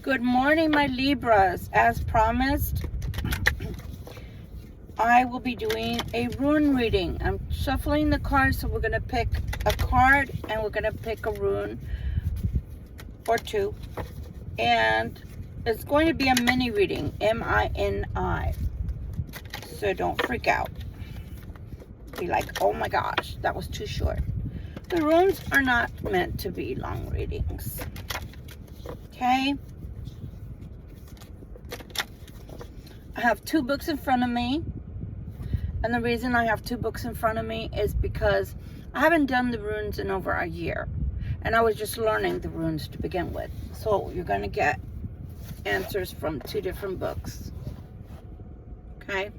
Good morning, my Libras. As promised, I will be doing a rune reading. I'm shuffling the cards, so we're going to pick a card and we're going to pick a rune or two. And it's going to be a mini reading, M-I-N-I. So don't freak out. Be like, oh my gosh, that was too short. The runes are not meant to be long readings. Okay? I have two books in front of me. And the reason I have two books in front of me is because I haven't done the runes in over a year. And I was just learning the runes to begin with. So you're going to get answers from two different books. Okay?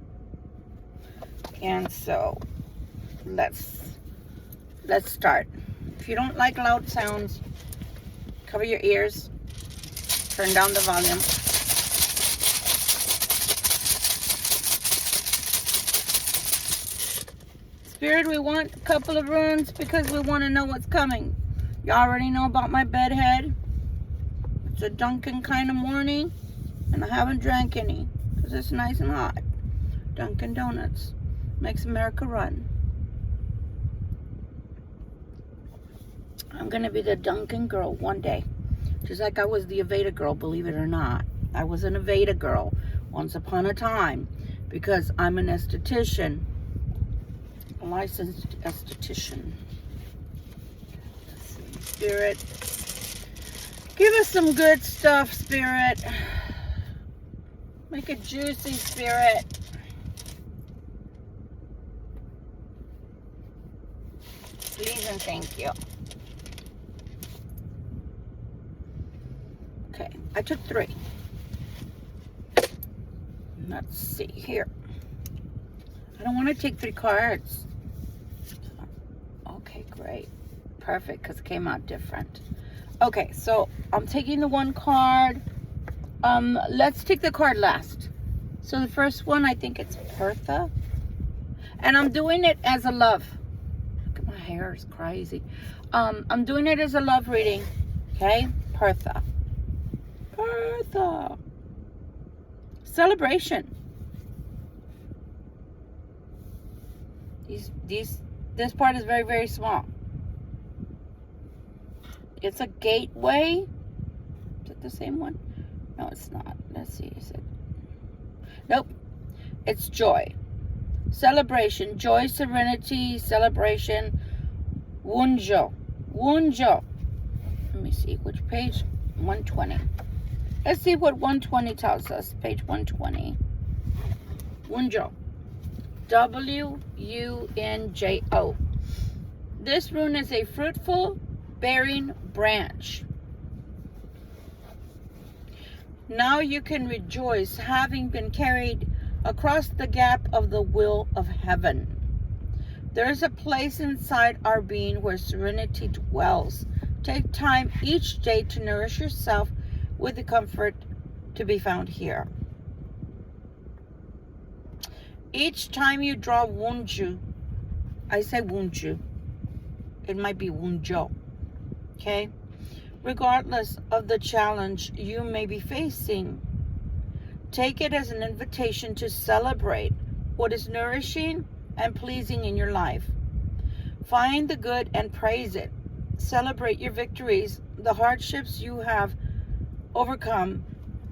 And so let's start. If you don't like loud sounds, cover your ears. Turn down the volume. Spirit, we want a couple of runes because we want to know what's coming. You already know about my bedhead. It's a Dunkin' kind of morning, and I haven't drank any because it's nice and hot. Dunkin' Donuts makes America run. I'm going to be the Dunkin' girl one day. Just like I was the Aveda girl, believe it or not. I was an Aveda girl once upon a time because I'm an esthetician. A licensed esthetician. Let's see. Spirit, give us some good stuff, Spirit. Make it juicy, Spirit. Please and thank you. Okay, I took 3. Let's see here. I don't want to take 3 cards. Okay, great. Perfect, because it came out different. Okay, so I'm taking the one card. Let's take the card last. So the first one, I think it's Pertha. And I'm doing it as a love. Look at my hair, it's crazy. I'm doing it as a love reading. Okay, Pertha. Pertha. Celebration. This part is very, very small. It's a gateway. Is it the same one? No, it's not. Let's see. Is it? Nope. It's joy. Celebration. Joy, serenity, celebration. Wunjo. Wunjo. Let me see. Which page? 120. Let's see what 120 tells us. Page 120. Wunjo. W-U-N-J-O. This rune is a fruitful bearing branch. Now you can rejoice, having been carried across the gap of the will of heaven. There is a place inside our being where serenity dwells. Take time each day to nourish yourself with the comfort to be found here. Each time you draw Wunju, I say Wunju, it might be Wunjo, okay? Regardless of the challenge you may be facing, take it as an invitation to celebrate what is nourishing and pleasing in your life. Find the good and praise it. Celebrate your victories, the hardships you have overcome,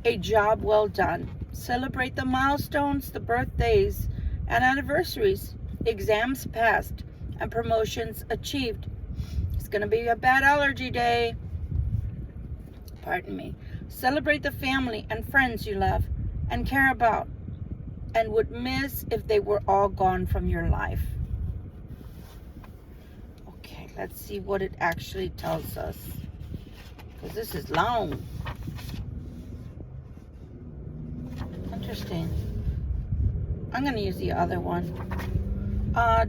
a job well done. Celebrate the milestones, the birthdays and anniversaries, exams passed, and promotions achieved. It's going to be a bad allergy day. Pardon me. Celebrate the family and friends you love and care about and would miss if they were all gone from your life. Okay, let's see what it actually tells us, because this is long. Interesting. I'm going to use the other one.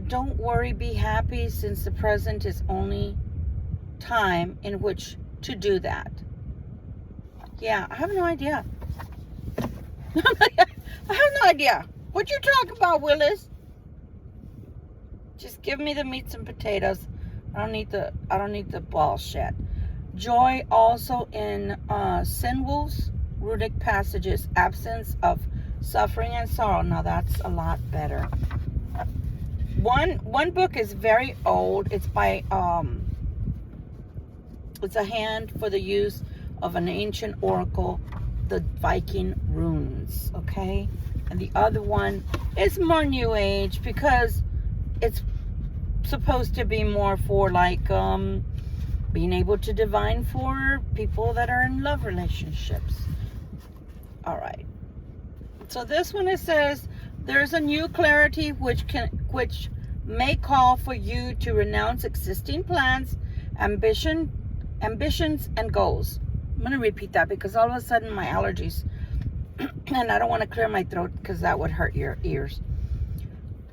Don't worry, be happy, since the present is only time in which to do that. Yeah, I have no idea. I have no idea. What you talking about, Willis? Just give me the meats and potatoes. I don't need the bullshit. Joy also in symbols runic passages, absence of suffering and sorrow. Now that's a lot better. One book is very old. It's by it's a hand for the use of an ancient oracle, the Viking runes. Okay, and the other one is more new age because it's supposed to be more for like being able to divine for people that are in love relationships. All right. So this one, it says there's a new clarity which may call for you to renounce existing plans, ambitions and goals. I'm going to repeat that because all of a sudden my allergies and I don't want to clear my throat because that would hurt your ears.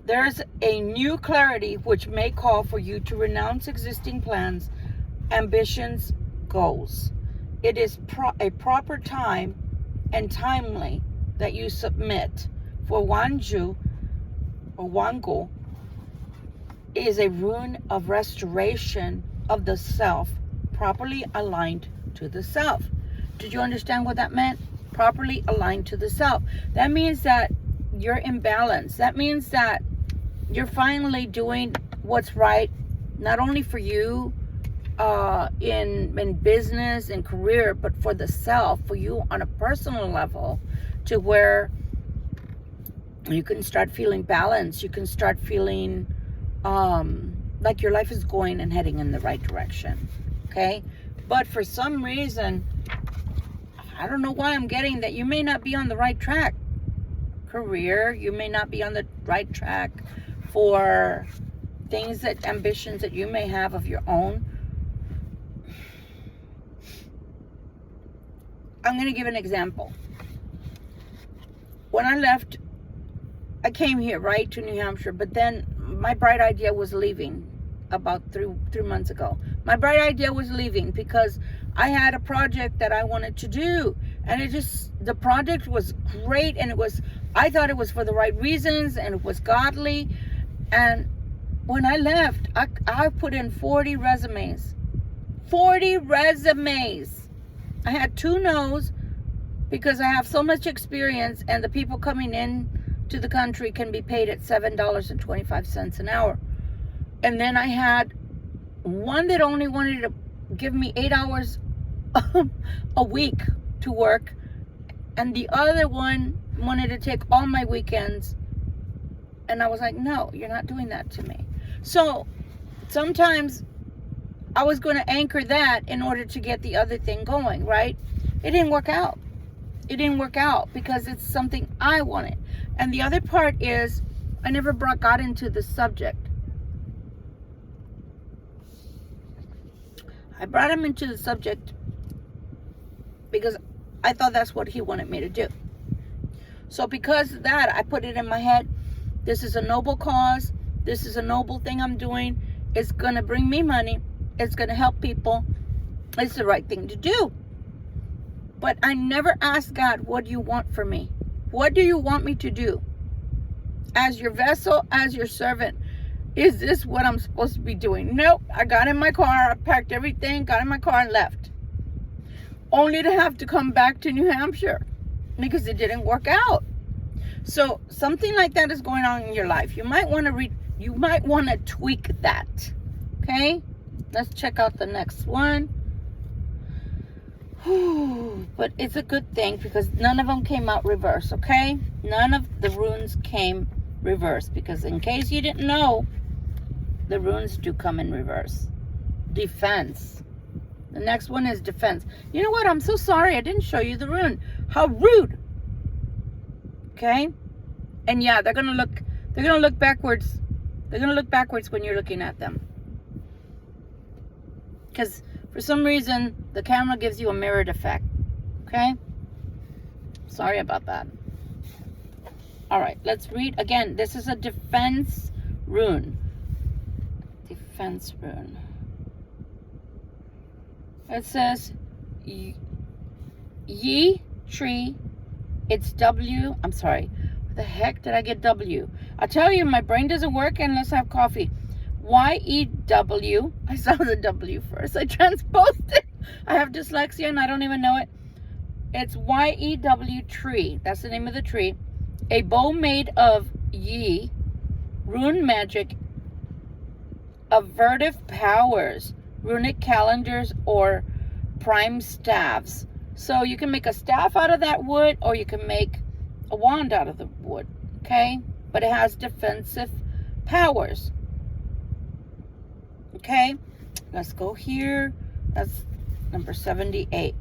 There's a new clarity which may call for you to renounce existing plans, ambitions, goals. It is a proper time and timely that you submit. For Wanju or Wangu is a rune of restoration of the self, properly aligned to the self. Did you understand what that meant? Properly aligned to the self. That means that you're in balance. That means that you're finally doing what's right, not only for you in business and career, but for the self, for you on a personal level, to where you can start feeling balanced. You can start feeling like your life is going and heading in the right direction. Okay? But for some reason, I don't know why I'm getting that you may not be on the right track. Career, you may not be on the right track for things that, ambitions that you may have of your own. I'm going to give an example. When I left, I came here, right, to New Hampshire, but then my bright idea was leaving about three months ago. My bright idea was leaving because I had a project that I wanted to do, and the project was great, and I thought it was for the right reasons, and it was godly. And when I left, I put in 40 resumes. 40 resumes. I had 2 no's because I have so much experience, and the people coming in to the country can be paid at $7.25 an hour. And then I had one that only wanted to give me 8 hours a week to work, and the other one wanted to take all my weekends. And I was like, no, you're not doing that to me. So sometimes I was going to anchor that in order to get the other thing going, right? It didn't work out. It didn't work out because it's something I wanted. And the other part is I never brought God into the subject. I brought him into the subject because I thought that's what he wanted me to do. So because of that, I put it in my head, this is a noble cause. This is a noble thing I'm doing. It's going to bring me money. It's going to help people. It's the right thing to do. But I never asked God, what do you want for me? What do you want me to do? As your vessel, as your servant, is this what I'm supposed to be doing? Nope. I got in my car, I packed everything, got in my car and left. Only to have to come back to New Hampshire because it didn't work out. So something like that is going on in your life. You might want to tweak that. Okay? Let's check out the next one. But it's a good thing because none of them came out reverse, okay? None of the runes came reverse because in case you didn't know, the runes do come in reverse. Defense. The next one is defense. You know what? I'm so sorry I didn't show you the rune. How rude. Okay? And yeah, they're gonna look backwards. They're gonna look backwards when you're looking at them. Because for some reason the camera gives you a mirrored effect. Okay? Sorry about that. Alright, let's read again. This is a defense rune. Defense rune. It says Yi tree. It's W. I'm sorry. Where the heck did I get W? I'll tell you, my brain doesn't work unless I have coffee. Y-E-W. I saw the W first. I transposed it. I have dyslexia and I don't even know it. It's YEW tree. That's the name of the tree. A bow made of Yi, rune magic, avertive powers, runic calendars, or prime staves. So you can make a staff out of that wood, or you can make a wand out of the wood, okay? But it has defensive powers. Okay, let's go here. That's number 78.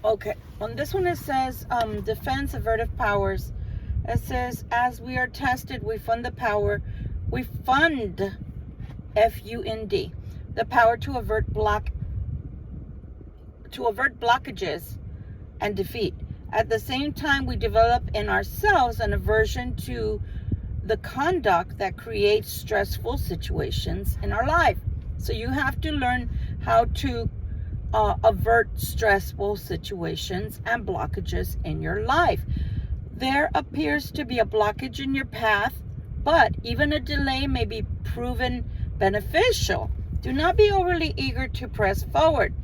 Okay, on this one it says defense avertive powers. It says, as we are tested, we fund the power. We fund, F-U-N-D, the power to avert blockages and defeat. At the same time, we develop in ourselves an aversion to the conduct that creates stressful situations in our life. So you have to learn how to avert stressful situations and blockages in your life. There appears to be a blockage in your path, but even a delay may be proven beneficial. Do not be overly eager to press forward.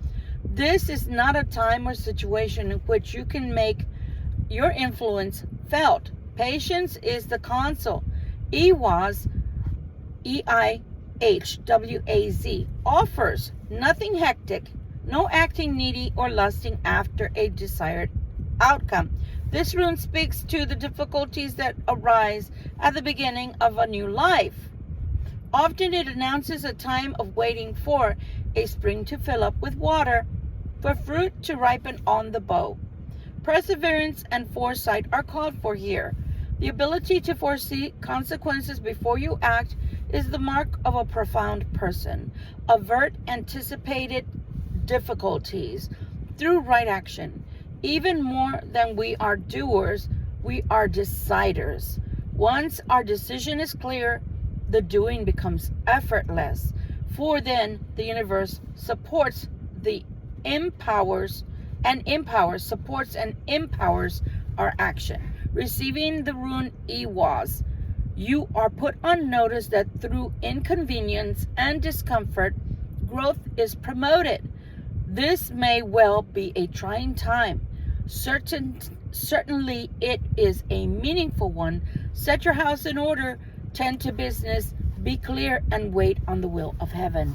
This is not a time or situation in which you can make your influence felt. Patience is the console. EIHWAZ, EIHWAZ, offers nothing hectic, no acting needy or lusting after a desired outcome. This rune speaks to the difficulties that arise at the beginning of a new life. Often it announces a time of waiting for a spring to fill up with water, for fruit to ripen on the bough. Perseverance and foresight are called for here. The ability to foresee consequences before you act is the mark of a profound person. Avert anticipated difficulties through right action. Even more than we are doers, we are deciders. Once our decision is clear, the doing becomes effortless. For then the universe supports supports and empowers our action. Receiving the rune EIHWAZ, you are put on notice that through inconvenience and discomfort, growth is promoted. This may well be a trying time. Certainly it is a meaningful one. Set your house in order, tend to business, be clear, and wait on the will of heaven.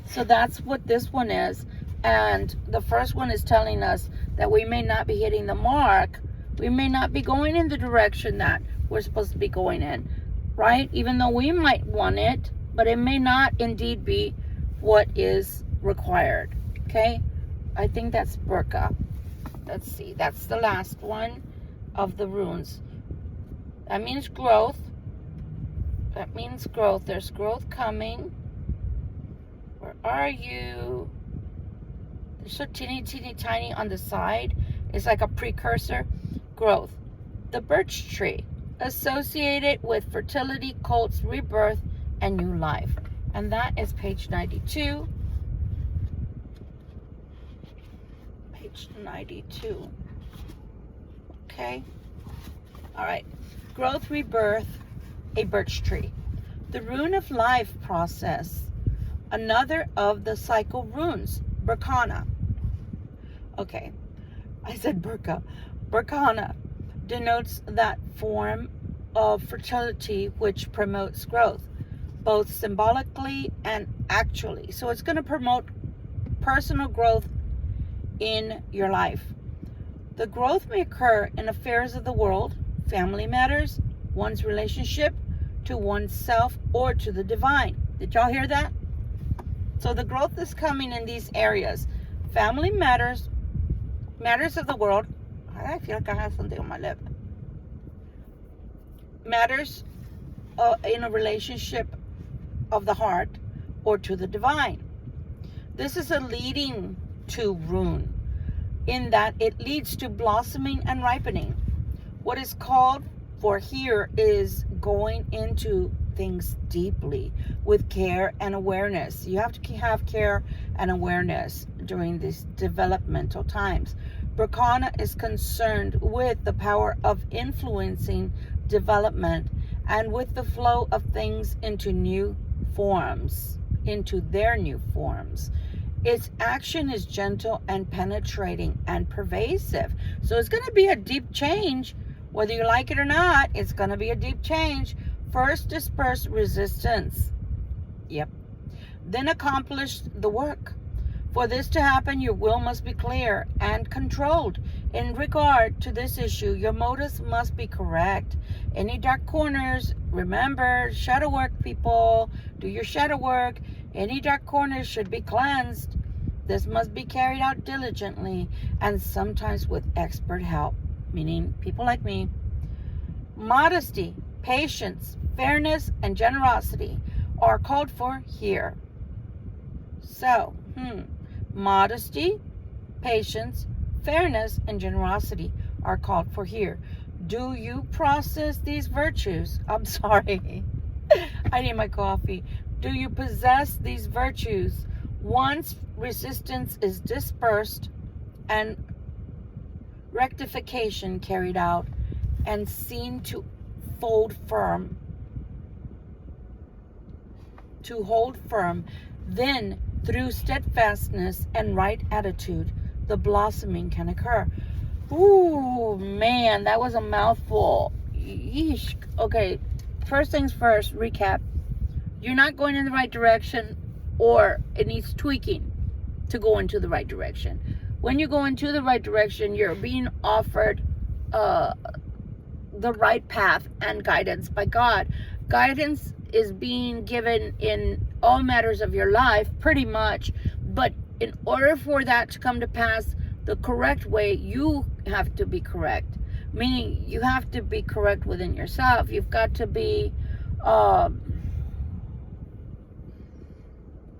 So that's what this one is. And the first one is telling us that we may not be hitting the mark. We may not be going in the direction that we're supposed to be going in, right? Even though we might want it, but it may not indeed be what is required, okay? I think that's Burka. Let's see, that's the last one of the runes. That means growth. That means growth. There's growth coming. Where are you? They're so teeny, teeny, tiny on the side. It's like a precursor. Growth. The birch tree, associated with fertility, cults, rebirth, and new life. And that is page 92. Page 92. Okay. All right. Growth, rebirth, a birch tree. The rune of life process. Another of the cycle runes. Berkana. Okay. I said Burka. Berkana denotes that form of fertility which promotes growth, both symbolically and actually. So it's going to promote personal growth in your life. The growth may occur in affairs of the world, family matters, one's relationship to oneself, or to the divine. Did y'all hear that? So the growth is coming in these areas. Family matters, matters of the world. I feel like I have something on my lip. Matters in a relationship of the heart or to the divine. This is a leading to rune in that it leads to blossoming and ripening. What is called for here is going into things deeply with care and awareness. You have to have care and awareness during these developmental times. Berkana is concerned with the power of influencing development and with the flow of things into new forms, into their new forms. Its action is gentle and penetrating and pervasive. So it's going to be a deep change. Whether you like it or not, it's going to be a deep change. First, disperse resistance. Yep. Then accomplish the work. For this to happen, your will must be clear and controlled. In regard to this issue, your motives must be correct. Any dark corners, remember, shadow work, people. Do your shadow work. Any dark corners should be cleansed. This must be carried out diligently and sometimes with expert help, meaning people like me. Modesty, patience, fairness, and generosity are called for here. So, modesty, patience, fairness, and generosity are called for here. Do you process these virtues? I'm sorry. I need my coffee. Do you possess these virtues? Once resistance is dispersed and rectification carried out and seen to hold firm, then through steadfastness and right attitude, the blossoming can occur. Ooh, man, that was a mouthful. Yeesh. Okay, first things first, recap. You're not going in the right direction, or it needs tweaking to go into the right direction. When you go into the right direction, you're being offered the right path and guidance by God. Guidance is being given in all matters of your life, pretty much. But in order for that to come to pass the correct way, you have to be correct. Meaning, you have to be correct within yourself. You've got to be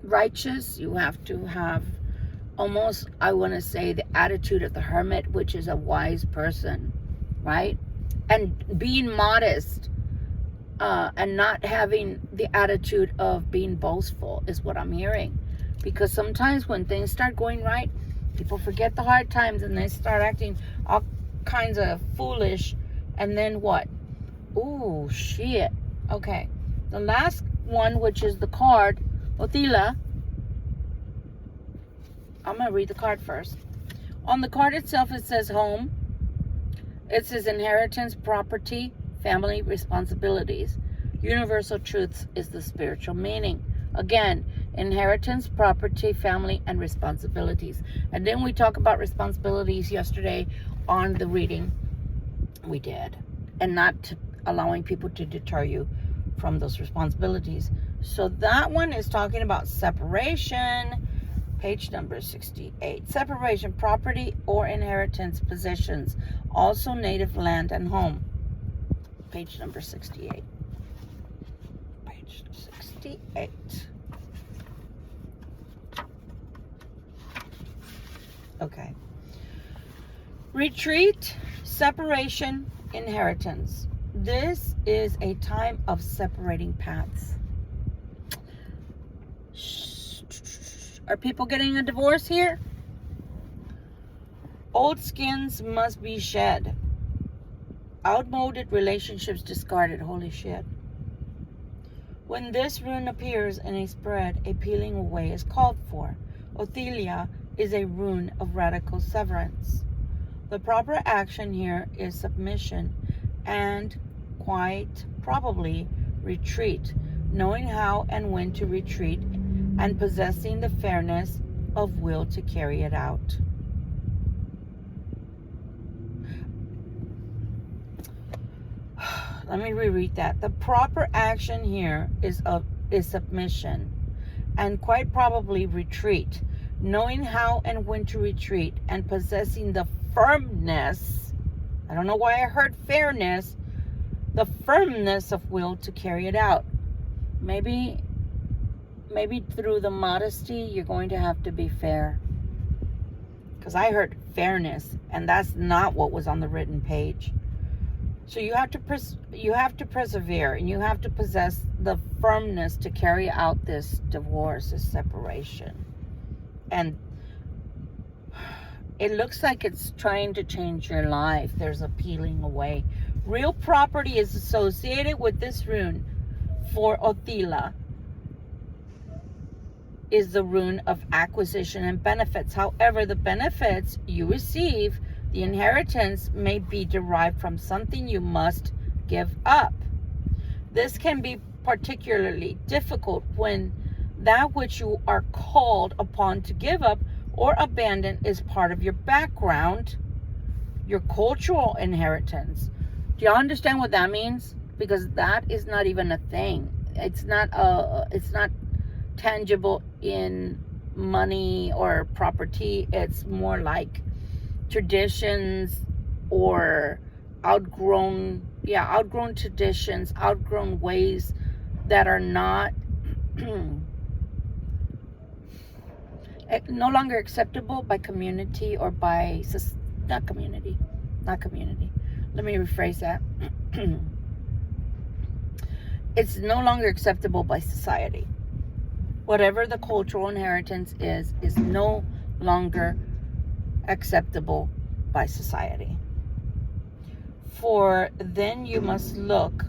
righteous. You have to have almost, I want to say, the attitude of the hermit, which is a wise person, right? And being modest. And not having the attitude of being boastful is what I'm hearing. Because sometimes when things start going right, people forget the hard times and they start acting all kinds of foolish. And then what? Ooh, shit. Okay. The last one, which is the card, Othila. I'm going to read the card first. On the card itself, it says home. It says inheritance, property, family, responsibilities. Universal truths is the spiritual meaning. Again, inheritance, property, family, and responsibilities. And then we talk about responsibilities yesterday on the reading we did. And not allowing people to deter you from those responsibilities. So that one is talking about separation. Page number 68. Separation, property or inheritance, possessions. Also native land and home. Page number 68. Page 68. Okay. Retreat, separation, inheritance. This is a time of separating paths. Are people getting a divorce here? Old skins must be shed. Outmoded relationships discarded. Holy shit. When this rune appears in a spread, a peeling away is called for. Othila is a rune of radical severance. The proper action here is submission and quite probably retreat, knowing how and when to retreat and possessing the fairness of will to carry it out. Let me reread that. The proper action here is submission and quite probably retreat, knowing how and when to retreat and possessing the firmness. I don't know why I heard fairness. The firmness of will to carry it out. Maybe through the modesty, you're going to have to be fair. Because I heard fairness, and that's not what was on the written page. So you have to persevere, and you have to possess the firmness to carry out this divorce, this separation. And it looks like it's trying to change your life. There's a peeling away. Real property is associated with this rune for Othila. is the rune of acquisition and benefits. However, the benefits you receive, the inheritance, may be derived from something you must give up. This can be particularly difficult when that which you are called upon to give up or abandon is part of your background, your cultural inheritance. Do you understand what that means? Because that is not even a thing. It's not tangible in money or property. It's more like traditions or outgrown traditions, outgrown ways that are not no longer acceptable by community or by not community. Let me rephrase that. It's no longer acceptable by society. Whatever the cultural inheritance is no longer acceptable by society. For then you must look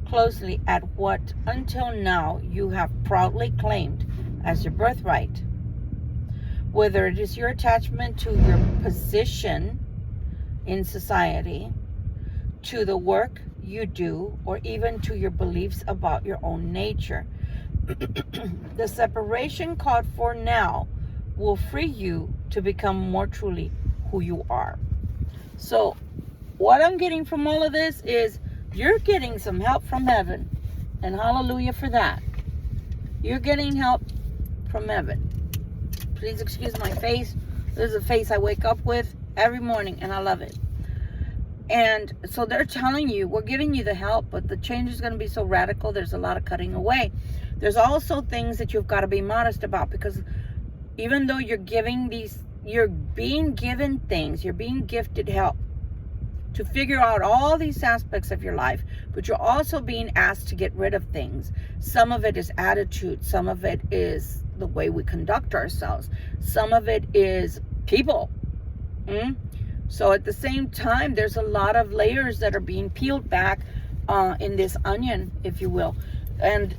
closely at what until now you have proudly claimed as your birthright. Whether it is your attachment to your position in society, to the work you do, or even to your beliefs about your own nature. The separation called for now will free you to become more truly who you are. So what I'm getting from all of this is you're getting some help from heaven, and hallelujah for that. You're getting help from heaven. Please excuse my face. This is a face I wake up with every morning, and I love it. And so they're telling you, we're giving you the help, but the change is going to be so radical. There's a lot of cutting away. There's also things that you've got to be modest about, because even though you're being given things, you're being gifted help to figure out all these aspects of your life, but you're also being asked to get rid of things. Some of it is attitude. Some of it is the way we conduct ourselves. Some of it is people. So at the same time, there's a lot of layers that are being peeled back in this onion, if you will. And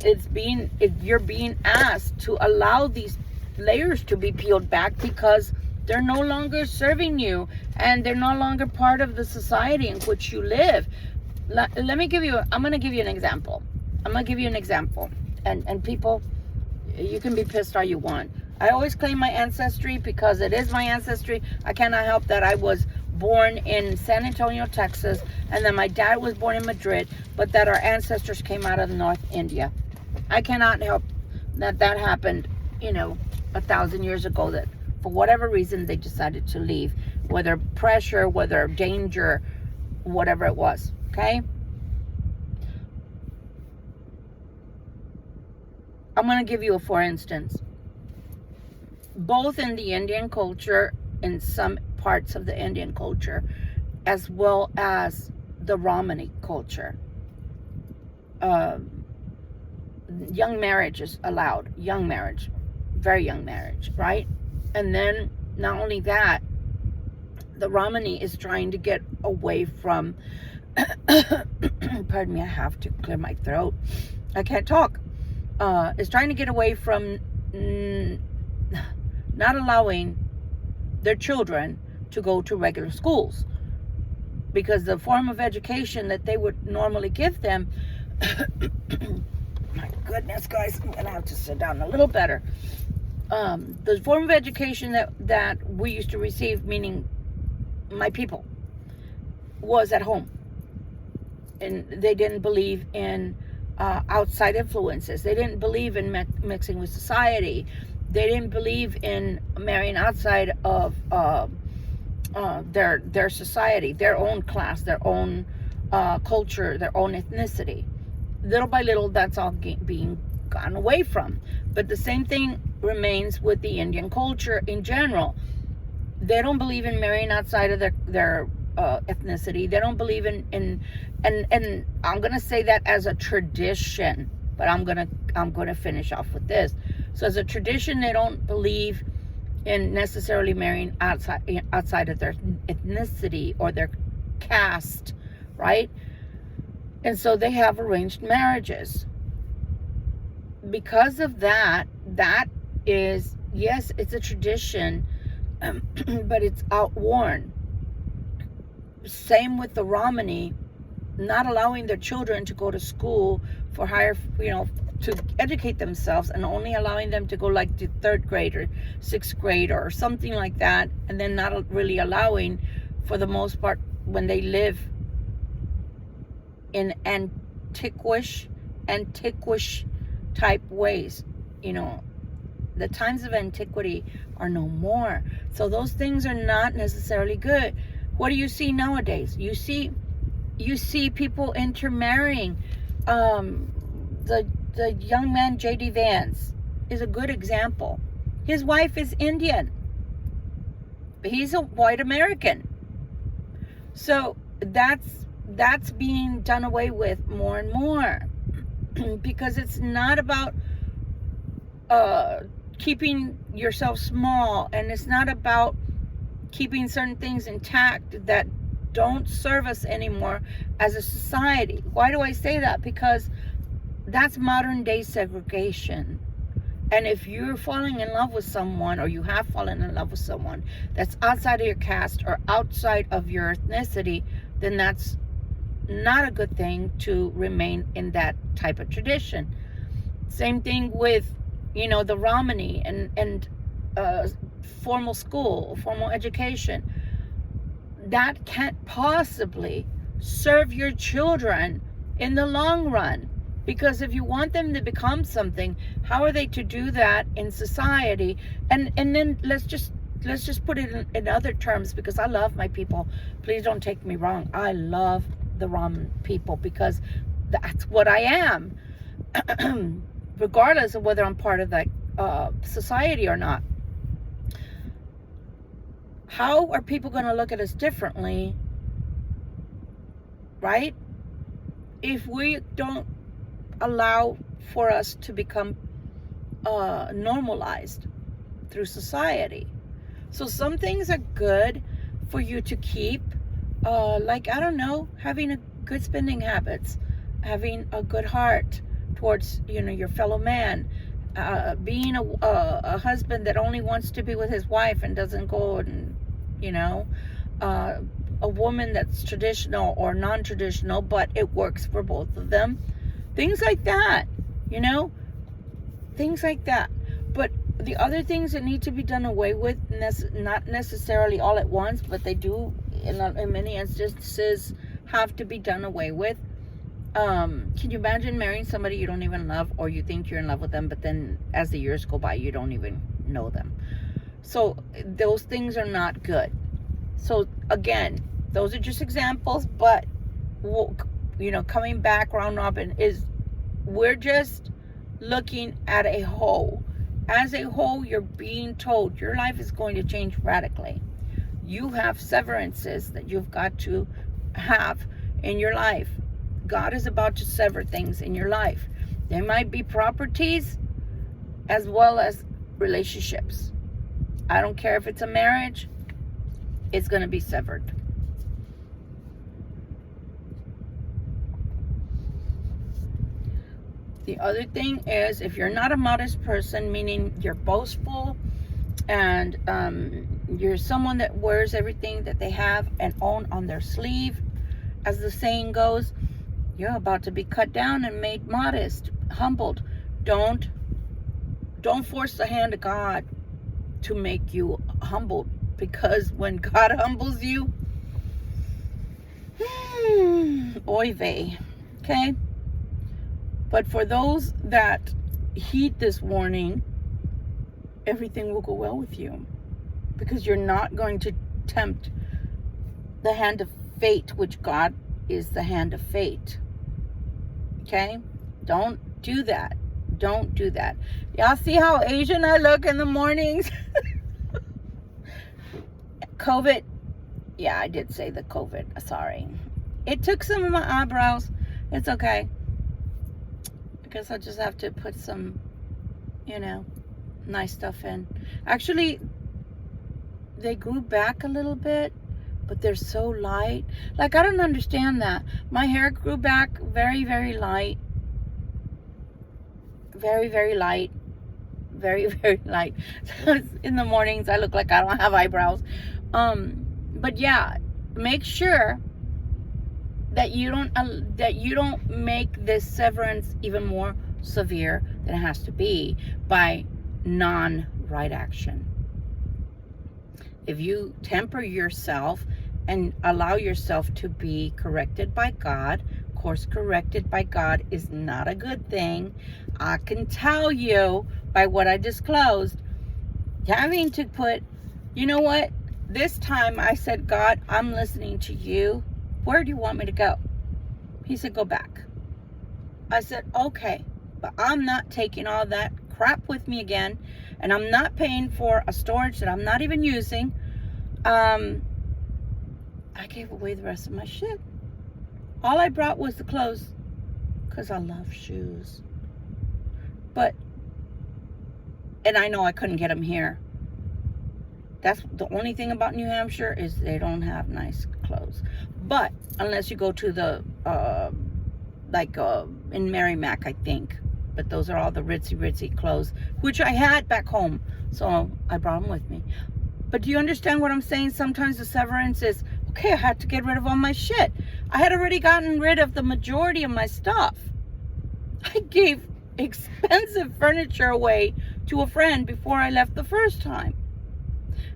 you're being asked to allow these layers to be peeled back, because they're no longer serving you, and they're no longer part of the society in which you live. I'm going to give you an example. And people, you can be pissed all you want. I always claim my ancestry because it is my ancestry. I cannot help that I was born in San Antonio, Texas, and then my dad was born in Madrid, but that our ancestors came out of North India. I cannot help that happened, 1,000 years ago, that for whatever reason they decided to leave, whether pressure, whether danger, whatever it was. Okay? I'm going to give you a for instance. Both in the Indian culture, in some parts of the Indian culture, as well as the Romani culture, young marriage is allowed. Young marriage, very young marriage, right? And then not only that, the Romani is trying to get away from pardon me, I have to clear my throat. I can't talk. Is trying to get away from not allowing their children to go to regular schools, because the form of education that they would normally give them my goodness, guys, I'm gonna have to sit down a little better. The form of education that we used to receive, meaning my people, was at home, and they didn't believe in outside influences. They didn't believe in mixing with society. They didn't believe in marrying outside of their society, their own class, their own culture, their own ethnicity. Little by little, that's all being gone away from. But the same thing remains with the Indian culture in general. They don't believe in marrying outside of their ethnicity. They don't believe in and I'm gonna say that as a tradition, but I'm gonna finish off with this. So as a tradition, they don't believe in necessarily marrying outside of their ethnicity or their caste, right? And so they have arranged marriages. because of that, that is, yes, it's a tradition, but it's outworn. Same with the Romani, not allowing their children to go to school for higher, to educate themselves, and only allowing them to go like to third grade or sixth grade or something like that, and then not really allowing, for the most part, when they live in antiquish type ways. The times of antiquity are no more. So those things are not necessarily good. What do you see nowadays? You see people intermarrying. The young man J.D. Vance is a good example. His wife is Indian, but he's a white American. So that's being done away with more and more, because it's not about keeping yourself small, and it's not about keeping certain things intact that don't serve us anymore as a society. Why do I say that? Because that's modern day segregation. And if you're falling in love with someone, or you have fallen in love with someone that's outside of your caste or outside of your ethnicity, then that's not a good thing to remain in that type of tradition. Same thing with, the Romani and formal school, formal education. That can't possibly serve your children in the long run. Because if you want them to become something, how are they to do that in society? And then let's just put it in other terms, because I love my people. Please don't take me wrong. I love the Rom people, because that's what I am, regardless of whether I'm part of that society or not. How are people going to look at us differently, right? If we don't allow for us to become normalized through society. So some things are good for you to keep, like, I don't know, having a good spending habits, having a good heart towards, your fellow man, being a husband that only wants to be with his wife and doesn't go and, a woman that's traditional or non-traditional, but it works for both of them. Things like that, things like that. But the other things that need to be done away with, not necessarily all at once, but they do in many instances have to be done away with. Can you imagine marrying somebody you don't even love, or you think you're in love with them, but then as the years go by, you don't even know them? So those things are not good. So again, those are just examples, but coming back round robin, is we're just looking at a whole. As a whole, you're being told your life is going to change radically. You have severances that you've got to have in your life. God is about to sever things in your life. There might be properties as well as relationships. I don't care if it's a marriage, it's going to be severed. The other thing is, if you're not a modest person, meaning you're boastful and you're someone that wears everything that they have and own on their sleeve, as the saying goes, you're about to be cut down and made modest, humbled. Don't force the hand of God to make you humbled, because when God humbles you, oy vey, okay? But for those that heed this warning, everything will go well with you, because you're not going to tempt the hand of fate, which God is the hand of fate. Okay? Don't do that. Don't do that. Y'all see how Asian I look in the mornings? COVID. Yeah, I did say the COVID. Sorry. It took some of my eyebrows. It's okay. I guess I'll just have to put some, nice stuff in. Actually, they grew back a little bit, but they're so light. Like, I don't understand that. My hair grew back very, very light. very, very light. Very, very light. So in the mornings, I look like I don't have eyebrows. But yeah, make sure that you don't make this severance even more severe than it has to be by non-right action. If you temper yourself and allow yourself to be corrected by God, course corrected by God is not a good thing. I can tell you by what I disclosed, having to put, you know what, this time I said, God, I'm listening to you. Where do you want me to go? He said, go back. I said, okay, but I'm not taking all that crap with me again, and I'm not paying for a storage that I'm not even using. I gave away the rest of my shit. All I brought was the clothes, because I love shoes. And I know I couldn't get them here. That's the only thing about New Hampshire, is they don't have nice clothes. But unless you go to the, in Merrimack, I think. But those are all the ritzy clothes, which I had back home. So I brought them with me. But do you understand what I'm saying? Sometimes the severance is, okay, I had to get rid of all my shit. I had already gotten rid of the majority of my stuff. I gave expensive furniture away to a friend before I left the first time.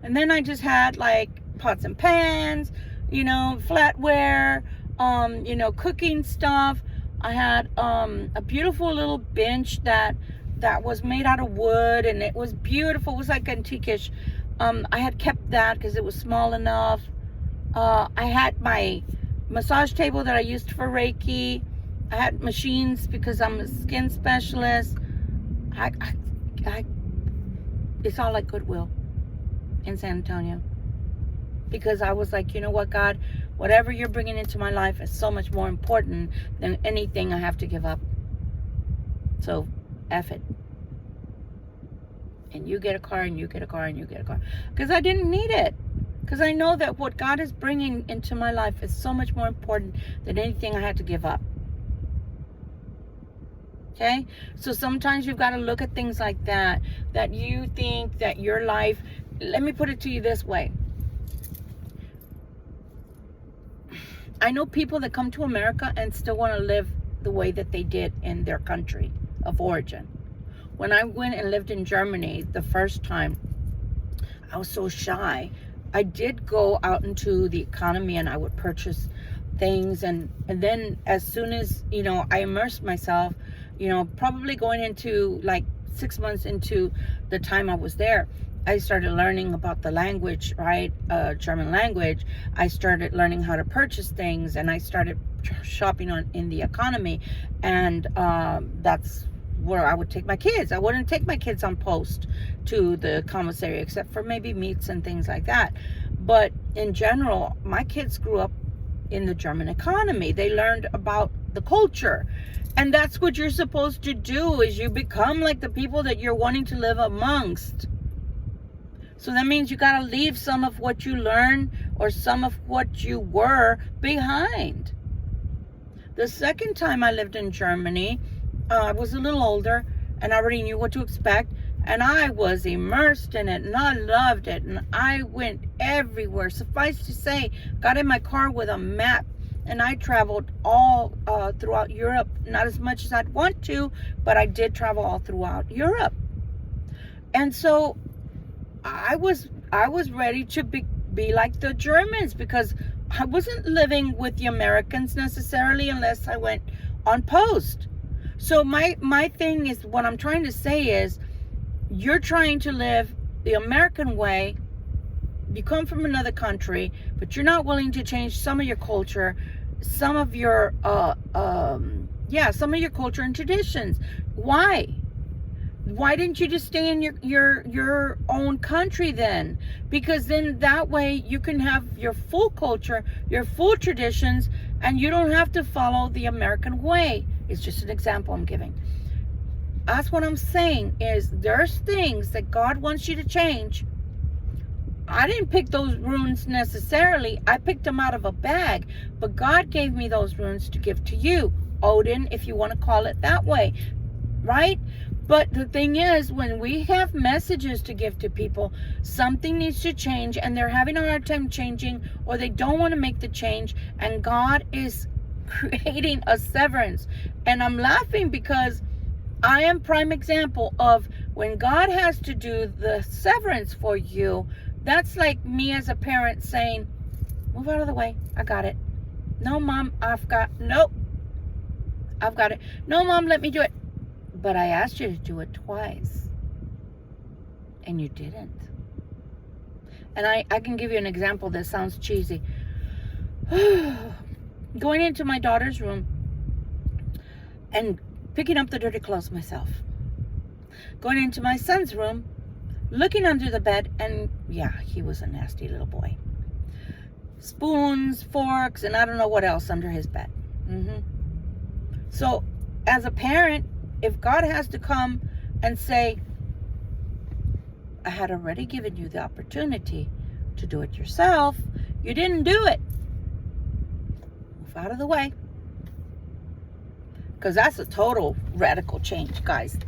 And then I just had like pots and pans, flatware, cooking stuff. I had a beautiful little bench that was made out of wood, and it was beautiful. It was like antique-ish. I had kept that because it was small enough. I had my massage table that I used for Reiki. I had machines because I'm a skin specialist. It's all like Goodwill in San Antonio. Because I was like, you know what, God, whatever you're bringing into my life is so much more important than anything I have to give up. So, F it. And you get a car, and you get a car, and you get a car. Because I didn't need it. Because I know that what God is bringing into my life is so much more important than anything I had to give up. Okay? So sometimes you've got to look at things like that you think that your life, let me put it to you this way. I know people that come to America and still want to live the way that they did in their country of origin. When I went and lived in Germany the first time, I was so shy. I did go out into the economy, and I would purchase things, and then as soon as I immersed myself, probably going into like 6 months into the time I was there, I started learning about the language, right? German language. I started learning how to purchase things, and I started shopping in the economy, and that's where I would take my kids. I wouldn't take my kids on post to the commissary, except for maybe meats and things like that. But in general, my kids grew up in the German economy. They learned about the culture. And that's what you're supposed to do, is you become like the people that you're wanting to live amongst. So that means you got to leave some of what you learned or some of what you were behind. The second time I lived in Germany, I was a little older and I already knew what to expect, and I was immersed in it, and I loved it, and I went everywhere. Suffice to say, got in my car with a map, and I traveled all throughout Europe. Not as much as I'd want to, but I did travel all throughout Europe. And so I was ready to be like the Germans, because I wasn't living with the Americans necessarily unless I went on post. So my thing is, what I'm trying to say is, you're trying to live the American way. You come from another country, but you're not willing to change some of your culture, some of your some of your culture and traditions. Why? Why didn't you just stay in your own country then? Because then that way you can have your full culture, your full traditions, and you don't have to follow the American way. It's just an example I'm giving. That's what I'm saying, is there's things that God wants you to change. I didn't pick those runes necessarily. I picked them out of a bag. But God gave me those runes to give to you. Odin, if you want to call it that way. Right? But the thing is, when we have messages to give to people, something needs to change and they're having a hard time changing, or they don't want to make the change, and God is creating a severance. And I'm laughing because I am prime example of when God has to do the severance for you. That's like me as a parent saying, move out of the way, I got it. No, Mom, nope, I've got it. No, Mom, let me do it. But I asked you to do it twice, and you didn't. And I can give you an example that sounds cheesy. Going into my daughter's room and picking up the dirty clothes myself. Going into my son's room, looking under the bed, and yeah, he was a nasty little boy. Spoons, forks, and I don't know what else under his bed. So, as a parent, if God has to come and say, I had already given you the opportunity to do it yourself, you didn't do it. Move out of the way. Because that's a total radical change, guys.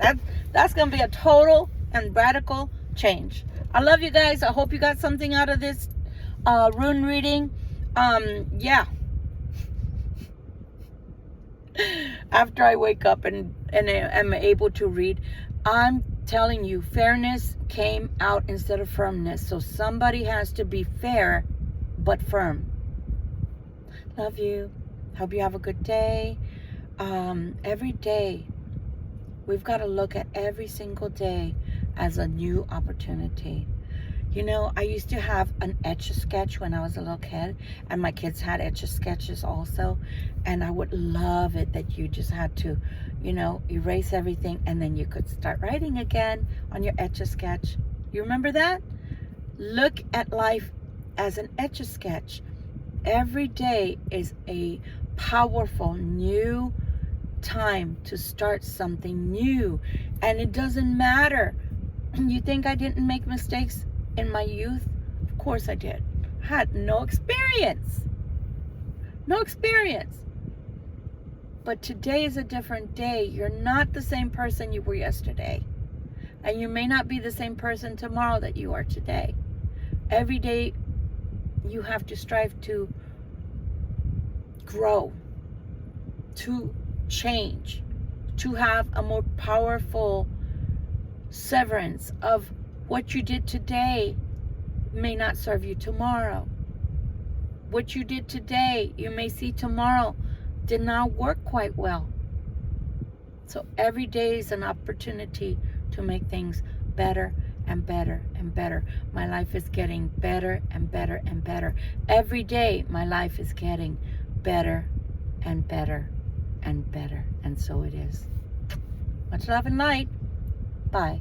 That's going to be a total and radical change. I love you guys. I hope you got something out of this rune reading. Yeah. After I wake up and am able to read, I'm telling you, fairness came out instead of firmness. So somebody has to be fair but firm. Love you. Hope you have a good day. Every day, we've got to look at every single day as a new opportunity. You know, I used to have an Etch-a-Sketch when I was a little kid, and my kids had Etch-a-Sketches also, and I would love it that you just had to, you know, erase everything, and then you could start writing again on your Etch-a-Sketch. You remember that? Look at life as an Etch-a-Sketch. Every day is a powerful new time to start something new, and it doesn't matter. You think I didn't make mistakes in my youth? Of course I did. I had no experience. But today is a different day. You're not the same person you were yesterday. And you may not be the same person tomorrow that you are today. Every day you have to strive to grow, to change, to have a more powerful severance of what you did today may not serve you tomorrow. What you did today, you may see tomorrow did not work quite well. So every day is an opportunity to make things better and better and better. My life is getting better and better and better. Every day, my life is getting better and better and better. And so it is. Much love and light. Bye.